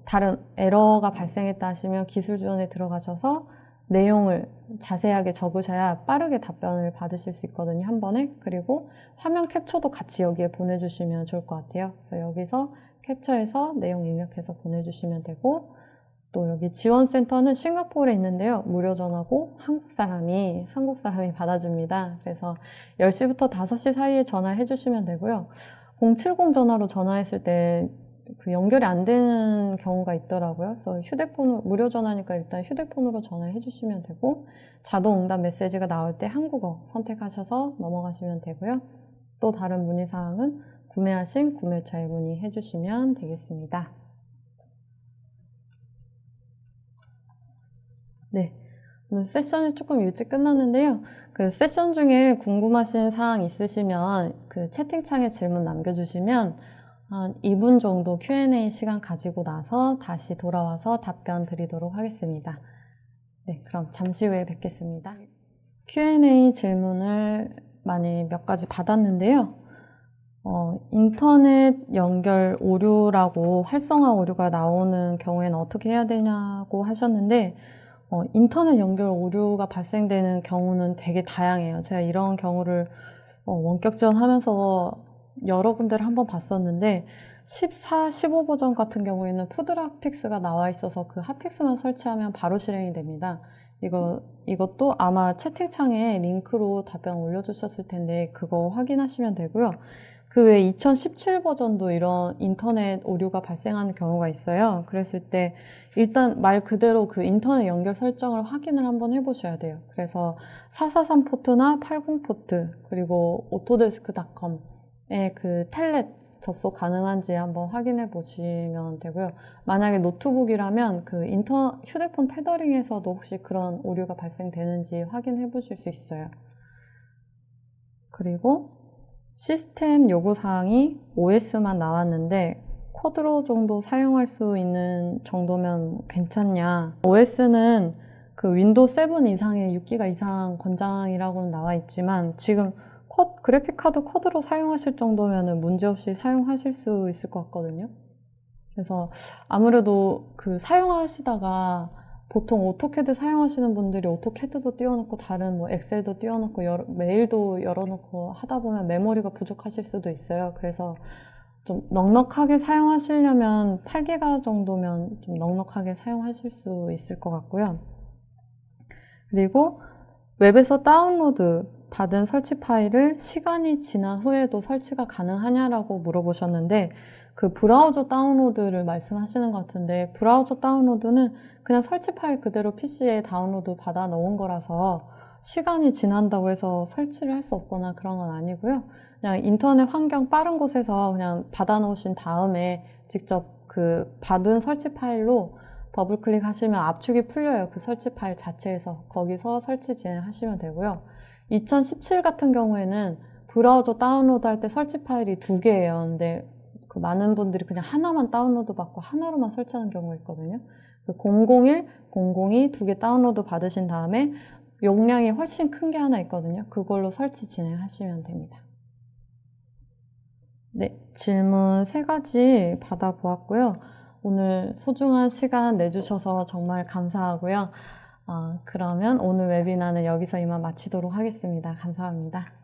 다른 에러가 발생했다 하시면 기술 지원에 들어가셔서 내용을 자세하게 적으셔야 빠르게 답변을 받으실 수 있거든요, 한 번에. 그리고 화면 캡처도 같이 여기에 보내주시면 좋을 것 같아요. 그래서 여기서 캡처해서 내용 입력해서 보내주시면 되고 또 여기 지원센터는 싱가포르에 있는데요. 무료 전화고 한국 사람이 받아줍니다. 그래서 10시부터 5시 사이에 전화해 주시면 되고요. 070 전화로 전화했을 때 그 연결이 안 되는 경우가 있더라고요. 그래서 휴대폰으로, 무료 전화니까 일단 휴대폰으로 전화해 주시면 되고 자동 응답 메시지가 나올 때 한국어 선택하셔서 넘어가시면 되고요. 또 다른 문의사항은 구매하신 구매처에 문의해 주시면 되겠습니다. 네. 오늘 세션이 조금 일찍 끝났는데요. 그 세션 중에 궁금하신 사항 있으시면 그 채팅창에 질문 남겨주시면 한 2분 정도 Q&A 시간 가지고 나서 다시 돌아와서 답변 드리도록 하겠습니다. 네, 그럼 잠시 후에 뵙겠습니다. Q&A 질문을 많이 몇 가지 받았는데요. 인터넷 연결 오류라고 활성화 오류가 나오는 경우에는 어떻게 해야 되냐고 하셨는데, 인터넷 연결 오류가 발생되는 경우는 되게 다양해요. 제가 이런 경우를 원격 지원하면서 여러 군데를 한번 봤었는데 14, 15 버전 같은 경우에는 푸드 핫픽스가 나와 있어서 그 핫픽스만 설치하면 바로 실행이 됩니다. 이것도 아마 채팅창에 링크로 답변 올려주셨을 텐데 그거 확인하시면 되고요. 그 외에 2017 버전도 이런 인터넷 오류가 발생하는 경우가 있어요. 그랬을 때 일단 말 그대로 그 인터넷 연결 설정을 확인을 한번 해보셔야 돼요. 그래서 443 포트나 80 포트 그리고 autodesk.com에 그 텔넷 접속 가능한지 한번 확인해 보시면 되고요. 만약에 노트북이라면 그 휴대폰 테더링에서도 혹시 그런 오류가 발생되는지 확인해 보실 수 있어요. 그리고 시스템 요구사항이 OS만 나왔는데 쿼드로 정도 사용할 수 있는 정도면 괜찮냐. OS는 그 윈도우 7 이상의 6기가 이상 권장이라고는 나와 있지만 지금 그래픽카드 쿼드로 사용하실 정도면 문제없이 사용하실 수 있을 것 같거든요. 그래서 아무래도 그 사용하시다가 보통 오토캐드 사용하시는 분들이 오토캐드도 띄워놓고 다른 뭐 엑셀도 띄워놓고 메일도 열어놓고 하다 보면 메모리가 부족하실 수도 있어요. 그래서 좀 넉넉하게 사용하시려면 8기가 정도면 좀 넉넉하게 사용하실 수 있을 것 같고요. 그리고 웹에서 다운로드 받은 설치 파일을 시간이 지난 후에도 설치가 가능하냐라고 물어보셨는데 그 브라우저 다운로드를 말씀하시는 것 같은데 브라우저 다운로드는 그냥 설치 파일 그대로 PC에 다운로드 받아 놓은 거라서 시간이 지난다고 해서 설치를 할 수 없거나 그런 건 아니고요. 그냥 인터넷 환경 빠른 곳에서 그냥 받아 놓으신 다음에 직접 그 받은 설치 파일로 더블 클릭하시면 압축이 풀려요. 그 설치 파일 자체에서. 거기서 설치 진행하시면 되고요. 2017 같은 경우에는 브라우저 다운로드 할 때 설치 파일이 2개예요. 근데 그 많은 분들이 그냥 하나만 다운로드 받고 하나로만 설치하는 경우가 있거든요. 001, 002 2개 다운로드 받으신 다음에 용량이 훨씬 큰 게 하나 있거든요. 그걸로 설치 진행하시면 됩니다. 네, 질문 3가지 받아보았고요. 오늘 소중한 시간 내주셔서 정말 감사하고요. 그러면 오늘 웨비나는 여기서 이만 마치도록 하겠습니다. 감사합니다.